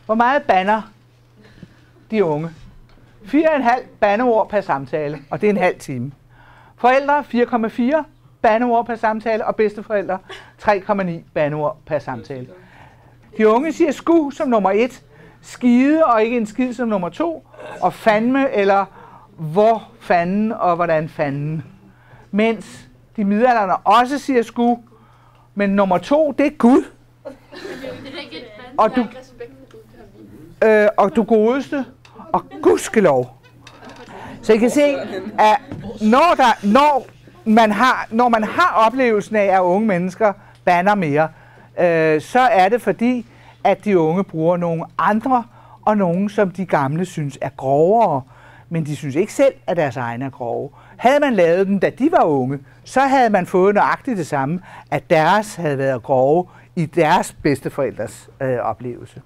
Hvor meget bander de unge? 4,5 bandeord per samtale, og det er en halv time. Forældre 4,4 bandeord per samtale, og bedsteforældre 3,9 bandeord per samtale. De unge siger sku som nummer 1, skide og ikke en skid som nummer 2, og fandme eller hvor fanden og hvordan fanden. Mens de midaldrende også siger sku, men nummer 2, det er Gud. Og du godeste, og gudskelov. Så I kan se, at når man har oplevelsen af, at unge mennesker bander mere, så er det fordi, at de unge bruger nogle andre, og nogle, som de gamle synes er grovere. Men de synes ikke selv, at deres egne er grove. Havde man lavet dem, da de var unge, så havde man fået nøjagtigt det samme, at deres havde været grove i deres bedsteforældres oplevelse.